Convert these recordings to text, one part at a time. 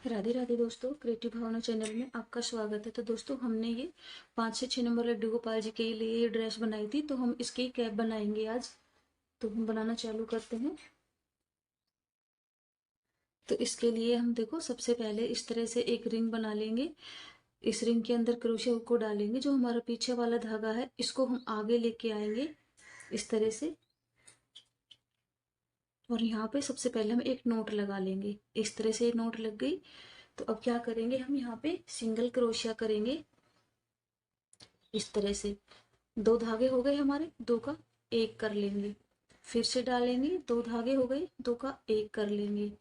राधे राधे दोस्तों, क्रिएटिव भावना चैनल में आपका स्वागत है। तो दोस्तों, हमने ये 5 से 6 नंबर लड्डू गोपाल जी के लिए ये ड्रेस बनाई थी, तो हम इसकी कैप बनाएंगे आज। तो हम बनाना चालू करते हैं। तो इसके लिए हम देखो, सबसे पहले इस तरह से एक रिंग बना लेंगे। इस रिंग के अंदर क्रोशिया हुक को डालेंगे। जो हमारा पीछे वाला धागा है, इसको हम आगे लेके आएंगे इस तरह से। और यहाँ पे सबसे पहले हम एक नोट लगा लेंगे। इस तरह से नोट लग गई। तो अब क्या करेंगे, हम यहाँ पे सिंगल क्रोशिया करेंगे इस तरह से। 2 धागे हो गए हमारे, 2 का 1 कर लेंगे। फिर से डालेंगे, 2 धागे हो गए, 2 का 1 कर लेंगे।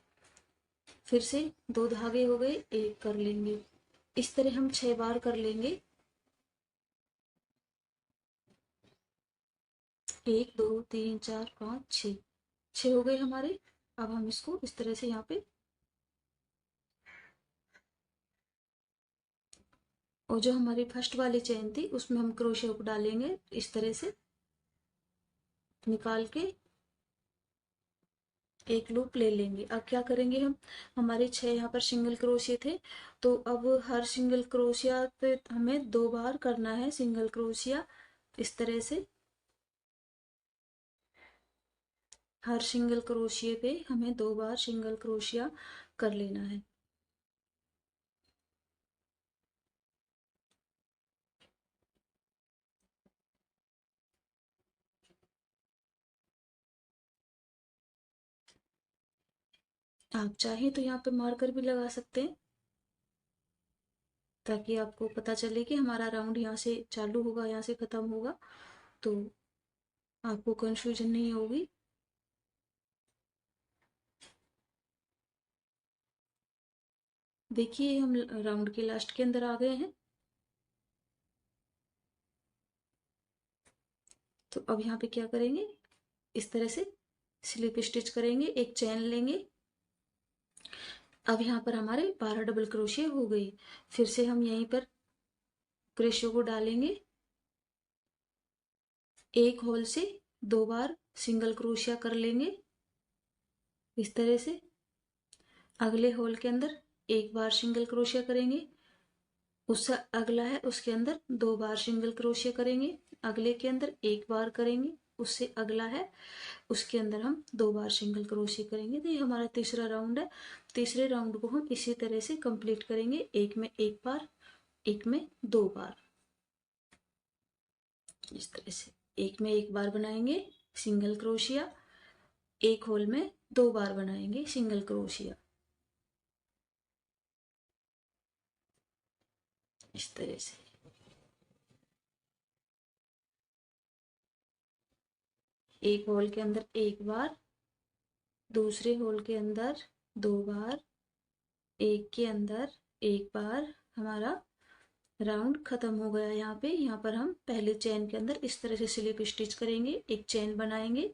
फिर से 2 धागे हो गए, 1 कर लेंगे। इस तरह हम 6 बार कर लेंगे। 1 2 3 4 5 6, 6 हो गए हमारे। अब हम इसको इस तरह से यहाँ पे, और जो हमारी फर्स्ट वाली चेन थी उसमें हम क्रोशिया हुक डालेंगे इस तरह से निकाल के एक लूप ले लेंगे। अब क्या करेंगे, हम हमारे 6 यहाँ पर सिंगल क्रोशिया थे, तो अब हर सिंगल क्रोशिया पे हमें 2 बार करना है सिंगल क्रोशिया इस तरह से। हर सिंगल क्रोशिया पे हमें 2 बार सिंगल क्रोशिया कर लेना है। आप चाहें तो यहाँ पे मार्कर भी लगा सकते हैं, ताकि आपको पता चले कि हमारा राउंड यहाँ से चालू होगा, यहाँ से खत्म होगा, तो आपको कंफ्यूजन नहीं होगी। देखिए, हम राउंड के लास्ट के अंदर आ गए हैं। तो अब यहाँ पे क्या करेंगे, इस तरह से स्लिप स्टिच करेंगे, एक चैन लेंगे। अब यहाँ पर हमारे 12 डबल क्रोशिया हो गई। फिर से हम यहीं पर क्रोशिया को डालेंगे। एक होल से 2 बार सिंगल क्रोशिया कर लेंगे इस तरह से। अगले होल के अंदर 1 बार सिंगल क्रोशिया करेंगे। उससे अगला है, उसके अंदर 2 बार सिंगल क्रोशिया करेंगे। अगले के अंदर 1 बार करेंगे। उससे अगला है, उसके अंदर हम 2 बार सिंगल क्रोशिया करेंगे। तो ये हमारा तीसरा राउंड है। तीसरे राउंड को हम इसी तरह से कंप्लीट करेंगे। एक में 1 बार, एक में 2 बार, इस तरह से। एक में 1 बार बनाएंगे सिंगल क्रोशिया, एक होल में 2 बार बनाएंगे सिंगल क्रोशिया इस तरह से। एक होल के अंदर 1 बार, दूसरे होल के अंदर 2 बार, एक के अंदर 1 बार। हमारा राउंड खत्म हो गया। यहाँ पर हम पहले चेन के अंदर इस तरह से स्लिप स्टिच करेंगे, एक चेन बनाएंगे।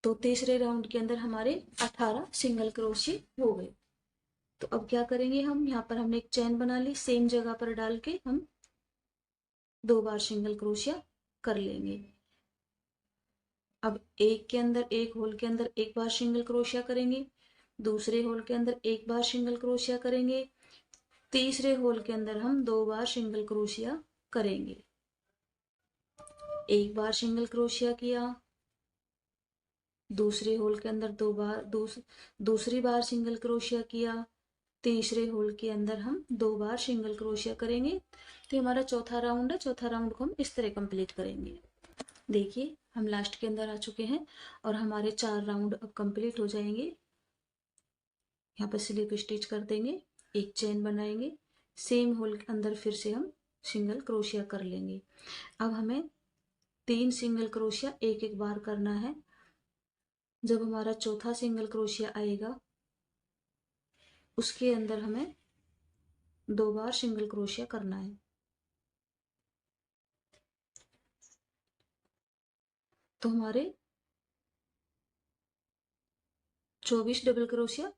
तो तीसरे राउंड के अंदर हमारे 18 सिंगल क्रोशिया हो गए। तो अब क्या करेंगे, हम यहाँ पर हमने एक चेन बना ली, सेम जगह पर डाल के हम 2 बार सिंगल क्रोशिया कर लेंगे। अब एक के अंदर, एक होल के अंदर 1 बार सिंगल क्रोशिया करेंगे। दूसरे होल के अंदर 1 बार सिंगल क्रोशिया करेंगे। तीसरे होल के अंदर हम 2 बार सिंगल क्रोशिया करेंगे। 1 बार सिंगल क्रोशिया किया। दूसरे होल के अंदर 2 बार, दूसरी बार सिंगल क्रोशिया किया। तीसरे होल के अंदर हम 2 बार सिंगल क्रोशिया करेंगे। तो हमारा चौथा राउंड है। चौथा राउंड को हम इस तरह कंप्लीट करेंगे। देखिए, हम लास्ट के अंदर आ चुके हैं और हमारे 4 राउंड अब कंप्लीट हो जाएंगे। यहाँ पर स्लिप स्टिच कर देंगे, एक चेन बनाएंगे, सेम होल के अंदर फिर से हम सिंगल क्रोशिया कर लेंगे। अब हमें 3 सिंगल क्रोशिया एक एक बार करना है। जब हमारा चौथा सिंगल क्रोशिया आएगा, उसके अंदर हमें 2 बार सिंगल क्रोशिया करना है। तो हमारे 24 डबल क्रोशिया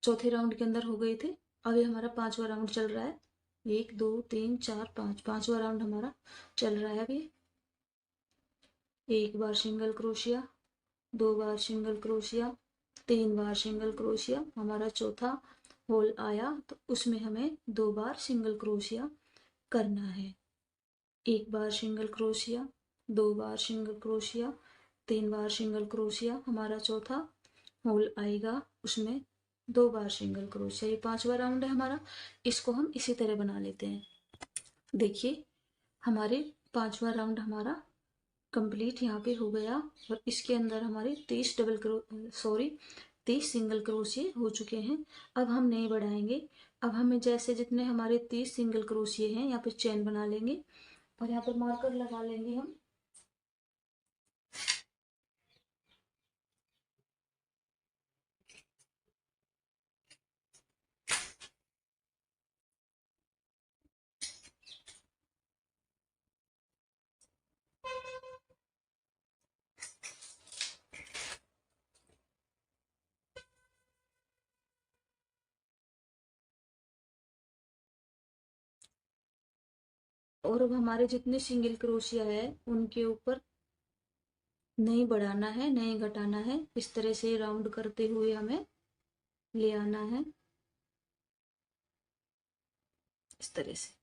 चौथे राउंड के अंदर हो गए थे। अब ये हमारा 5वां राउंड चल रहा है। 1 2 3 4 5, 5वां राउंड हमारा चल रहा है अभी। 1 बार सिंगल क्रोशिया, 2 बार सिंगल क्रोशिया, 3 बार सिंगल क्रोशिया, हमारा चौथा होल आया तो उसमें हमें 2 बार सिंगल क्रोशिया करना है। 1 बार सिंगल क्रोशिया, 2 बार सिंगल क्रोशिया, 3 बार सिंगल क्रोशिया, हमारा चौथा होल आएगा उसमें 2 बार सिंगल क्रोशिया। ये 5वां राउंड है हमारा। इसको हम इसी तरह बना लेते हैं। देखिए हमारे 5वां राउंड हमारा कंप्लीट यहाँ पे हो गया और इसके अंदर हमारे 30 सिंगल क्रोशिये हो चुके हैं। अब हम नहीं बढ़ाएंगे। अब हमें जैसे जितने हमारे 30 सिंगल क्रोशिये हैं यहाँ पे चेन बना लेंगे और यहाँ पर मार्कर लगा लेंगे हम। और अब हमारे जितने सिंगल क्रोशिया है उनके ऊपर नहीं बढ़ाना है, नहीं घटाना है। इस तरह से राउंड करते हुए हमें ले आना है, इस तरह से।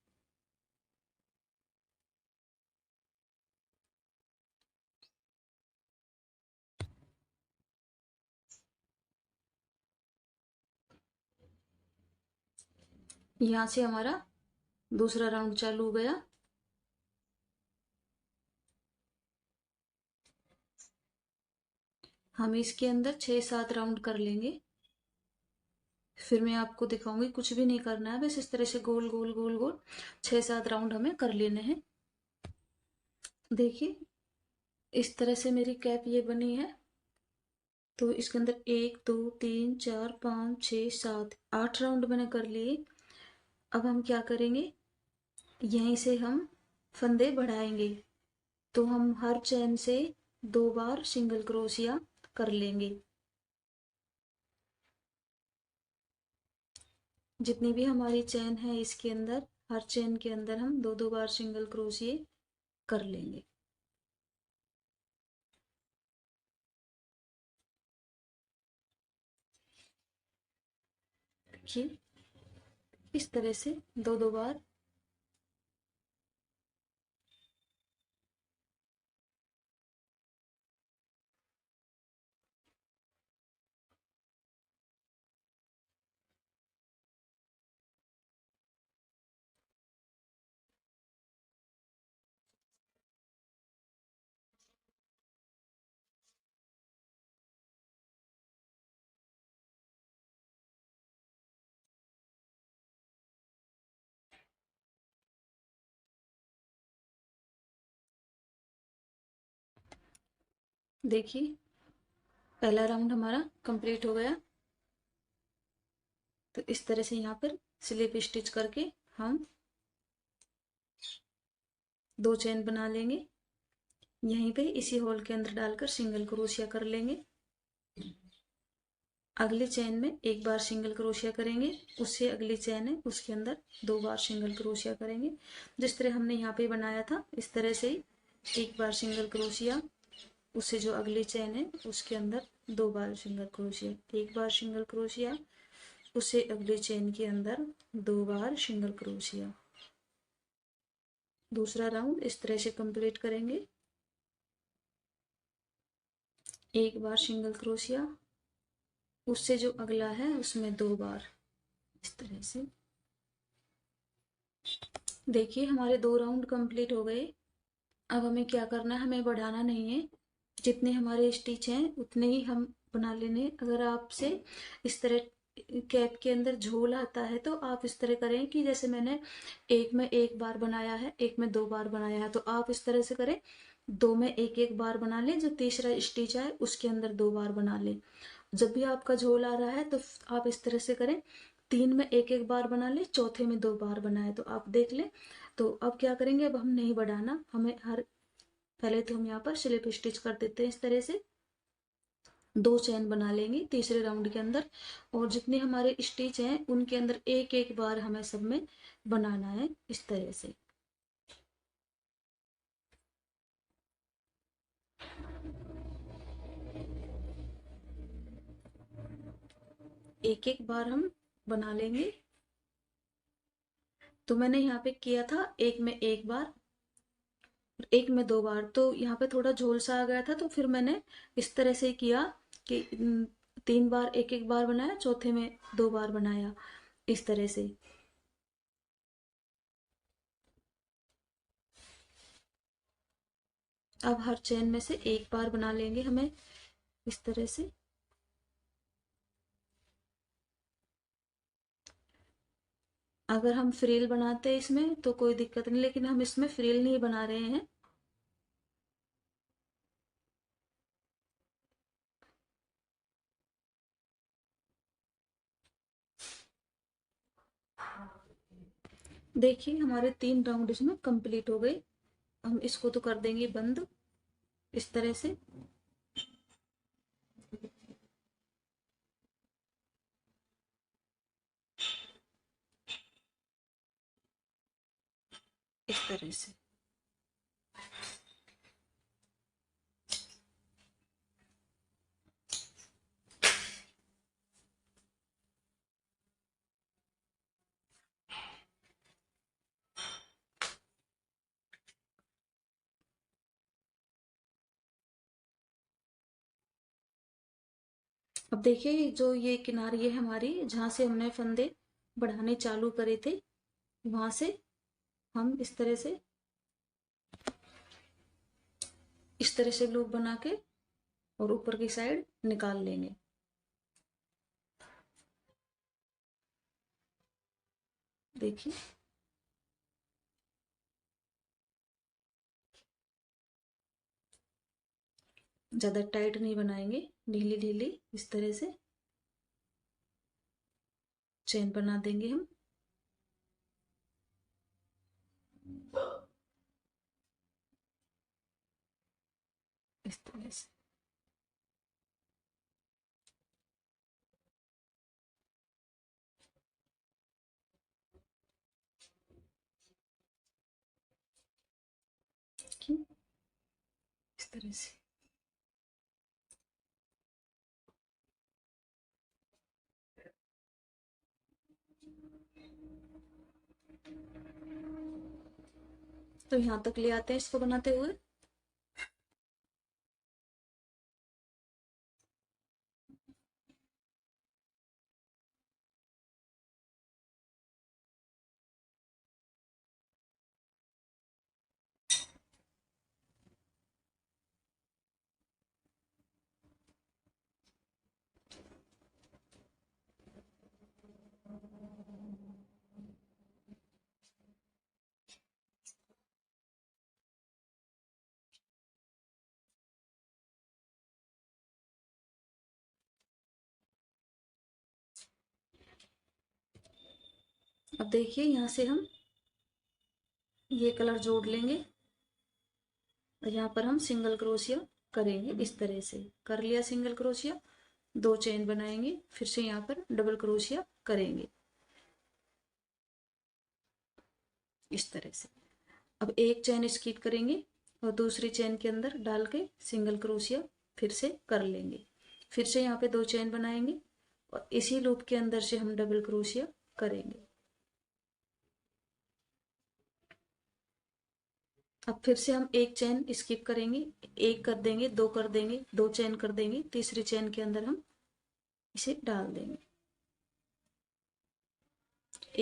यहाँ से हमारा दूसरा राउंड चालू हो गया। हम इसके अंदर 6-7 राउंड कर लेंगे, फिर मैं आपको दिखाऊंगी। कुछ भी नहीं करना है, बस इस तरह से गोल गोल गोल गोल 6-7 राउंड हमें कर लेने हैं। देखिए इस तरह से मेरी कैप ये बनी है। तो इसके अंदर 1 2 3 4 5 6 7 8 राउंड मैंने कर लिए। अब हम क्या करेंगे, यहीं से हम फंदे बढ़ाएंगे। तो हम हर चैन से 2 बार सिंगल क्रोशिया कर लेंगे। जितनी भी हमारी चैन है इसके अंदर, हर चैन के अंदर हम 2-2 बार सिंगल क्रोशिया कर लेंगे। देखिए इस तरह से 2-2 बार। देखिए पहला राउंड हमारा कंप्लीट हो गया। तो इस तरह से यहाँ पर स्लिप स्टिच करके हम 2 चेन बना लेंगे। यहीं पे इसी होल के अंदर डालकर सिंगल क्रोशिया कर लेंगे। अगली चेन में 1 बार सिंगल क्रोशिया करेंगे, उससे अगली चेन है उसके अंदर 2 बार सिंगल क्रोशिया करेंगे। जिस तरह हमने यहाँ पे बनाया था इस तरह से ही 1 बार सिंगल क्रोशिया, उससे जो अगली चेन है उसके अंदर 2 बार सिंगल क्रोशिया, 1 बार सिंगल क्रोशिया, उससे अगली चेन के अंदर 2 बार सिंगल क्रोशिया। दूसरा राउंड इस तरह से कंप्लीट करेंगे। 1 बार सिंगल क्रोशिया, उससे जो अगला है उसमें 2 बार, इस तरह से। देखिए हमारे 2 राउंड कंप्लीट हो गए। अब हमें क्या करना है, हमें बढ़ाना नहीं है। जितने हमारे स्टिच हैं उतने ही हम बना लेने। अगर आपसे इस तरह कैप के अंदर झोल आता है तो आप इस तरह करें कि जैसे मैंने एक में 1 बार बनाया है, एक में 2 बार बनाया है, तो आप इस तरह से करें 2 में 1-1 बार बना ले, जो तीसरा स्टिच है उसके अंदर 2 बार बना ले। जब भी आपका झोल आ रहा है तो आप इस तरह से करें 3 में 1-1 बार बना ले, चौथे में 2 बार बनाए, तो आप देख ले। तो अब क्या करेंगे, अब हम नहीं बढ़ाना, हमें हर पहले तो हम यहाँ पर स्लिप स्टिच कर देते हैं। इस तरह से 2 चैन बना लेंगे तीसरे राउंड के अंदर, और जितने हमारे स्टिच हैं उनके अंदर 1-1 बार हमें सब में बनाना है, इस तरह से। एक एक बार हम बना लेंगे। तो मैंने यहाँ पे किया था एक में एक बार, एक में दो बार, तो यहाँ पे थोड़ा झोल सा आ गया था, तो फिर मैंने इस तरह से किया कि तीन बार एक एक बार बनाया, चौथे में दो बार बनाया, इस तरह से। अब हर चेन में से एक बार बना लेंगे हमें इस तरह से। अगर हम फ्रिल बनाते हैं इसमें तो कोई दिक्कत नहीं, लेकिन हम इसमें फ्रिल नहीं बना रहे हैं। देखिए हमारे तीन राउंड इसमें कंप्लीट हो गए। हम इसको तो कर देंगे बंद इस तरह से। इस तरह से अब देखिए जो ये किनारी है हमारी, जहां से हमने फंदे बढ़ाने चालू करे थे, वहां से हम इस तरह से लूप बना के और ऊपर की साइड निकाल लेंगे। देखिए ज्यादा टाइट नहीं बनाएंगे, ढीली ढीली इस तरह से चेन बना देंगे हम। इस तरह से देखिए इस तरह से। तो यहाँ तक ले आते हैं इसको बनाते हुए। अब देखिए यहाँ से हम ये कलर जोड़ लेंगे और यहाँ पर हम सिंगल क्रोशिया करेंगे। इस तरह से कर लिया सिंगल क्रोशिया, दो चेन बनाएंगे, फिर से यहाँ पर डबल क्रोशिया करेंगे इस तरह से। अब एक चेन स्किप करेंगे और दूसरी चेन के अंदर डाल के सिंगल क्रोशिया फिर से कर लेंगे। फिर से यहाँ पे दो चेन बनाएंगे और इसी लूप के अंदर से हम डबल क्रोशिया करेंगे। अब फिर से हम एक चेन स्किप करेंगे, एक कर देंगे, दो कर देंगे, दो चेन कर देंगे, तीसरी चेन के अंदर हम इसे डाल देंगे।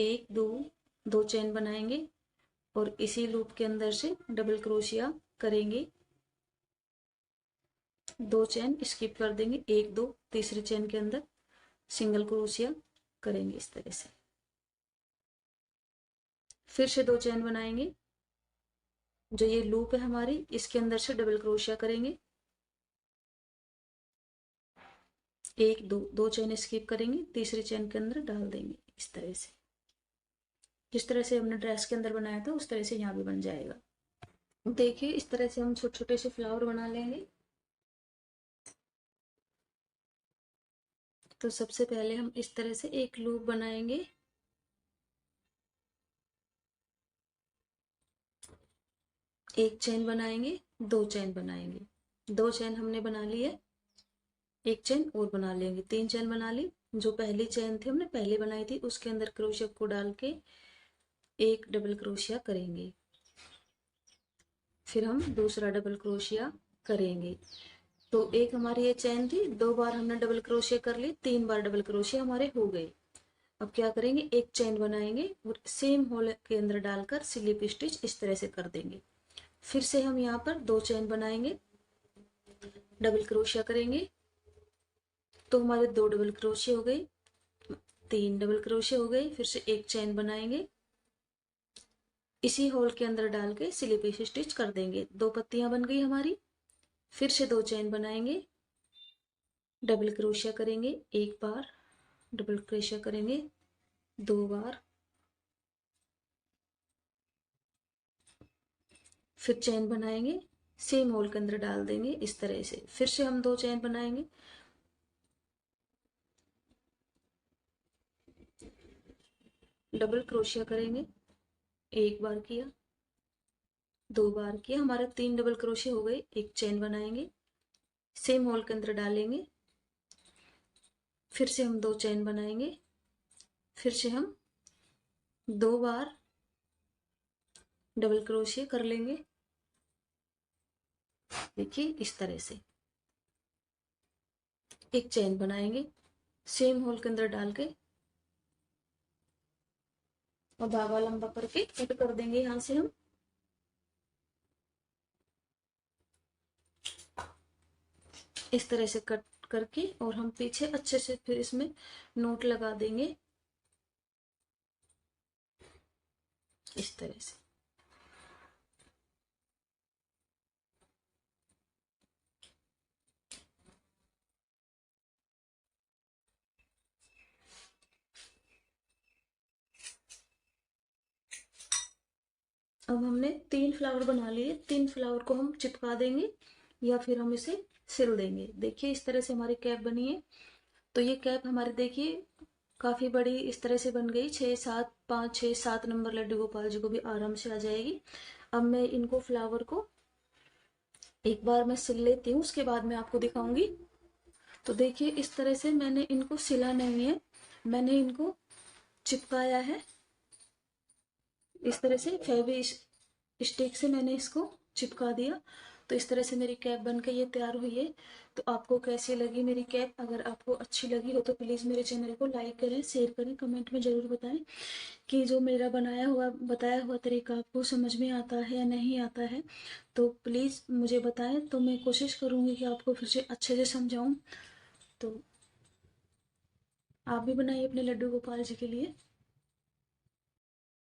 एक दो, दो चेन बनाएंगे और इसी लूप के अंदर से डबल क्रोशिया करेंगे, दो चेन स्किप कर देंगे, एक दो, तीसरी चेन के अंदर सिंगल क्रोशिया करेंगे इस तरह से। फिर से दो चेन बनाएंगे, जो ये लूप है हमारी इसके अंदर से डबल क्रोशिया करेंगे, एक दो, दो चेन स्किप करेंगे, तीसरी चेन के अंदर डाल देंगे इस तरह से। जिस तरह से हमने ड्रेस के अंदर बनाया था उस तरह से यहाँ भी बन जाएगा। देखिए इस तरह से हम छोटे छोटे से फ्लावर बना लेंगे। तो सबसे पहले हम इस तरह से एक लूप बनाएंगे, एक चेन बनाएंगे, दो चेन बनाएंगे, दो चेन हमने बना ली है। एक चेन और बना लेंगे, 3 चेन बना ली। जो पहली चेन थी हमने पहले बनाई थी उसके अंदर क्रोशिया को डाल के एक डबल क्रोशिया करेंगे, फिर हम दूसरा डबल क्रोशिया करेंगे। तो एक हमारी ये चेन थी, 2 बार हमने डबल क्रोशिया कर ली, 3 बार डबल क्रोशिया हमारे हो गए। अब क्या करेंगे, एक चेन बनाएंगे और सेम होल के अंदर डालकर स्लिप स्टिच इस तरह से कर देंगे। फिर से हम यहाँ पर 2 चेन बनाएंगे, डबल क्रोशिया करेंगे, तो हमारे 2 डबल क्रोशिया हो गई, 3 डबल क्रोशिया हो गई। फिर से एक चेन बनाएंगे, इसी होल के अंदर डाल के स्लिप स्टिच कर देंगे। 2 पत्तियां बन गई हमारी। फिर से 2 चेन बनाएंगे, डबल क्रोशिया करेंगे, एक बार डबल क्रोशिया करेंगे, 2 बार, फिर चेन बनाएंगे, सेम होल के अंदर डाल देंगे इस तरह से। फिर से हम 2 चेन बनाएंगे, डबल क्रोशिया करेंगे, एक बार किया, 2 बार किया, हमारे 3 डबल क्रोशिया हो गए। एक चेन बनाएंगे, सेम होल के अंदर डालेंगे, फिर से हम 2 चेन बनाएंगे, फिर से हम 2 बार डबल क्रोशिया कर लेंगे। देखिए इस तरह से एक चेन बनाएंगे, सेम होल के अंदर डाल के और धागा लंबा करके कट कर देंगे यहां से हम। इस तरह से कट करके और हम पीछे अच्छे से फिर इसमें नोट लगा देंगे इस तरह से। अब हमने 3 फ्लावर बना लिए, 3 फ्लावर को हम चिपका देंगे या फिर हम इसे सिल देंगे। देखिए इस तरह से हमारी कैप बनी है। तो ये कैप हमारी देखिए काफी बड़ी इस तरह से बन गई, 6 7 5 6 7 नंबर लड्डू गोपाल जी को भी आराम से आ जाएगी। अब मैं इनको फ्लावर को एक बार मैं सिल लेती हूँ, उसके बाद मैं आपको दिखाऊंगी। तो देखिए इस तरह से मैंने इनको सिला नहीं है, मैंने इनको चिपकाया है इस तरह से, फेवी स्टिक से मैंने इसको चिपका दिया। तो इस तरह से मेरी कैप बनकर ये तैयार हुई है। तो आपको कैसी लगी मेरी कैप? अगर आपको अच्छी लगी हो तो प्लीज़ मेरे चैनल को लाइक करें, शेयर करें, कमेंट में ज़रूर बताएं कि जो मेरा बनाया हुआ बताया हुआ तरीका आपको समझ में आता है या नहीं आता है। तो प्लीज़ मुझे बताएं, तो मैं कोशिश करूँगी कि आपको फिर से अच्छे से समझाऊँ। तो आप भी बनाइए अपने लड्डू गोपाल जी के लिए।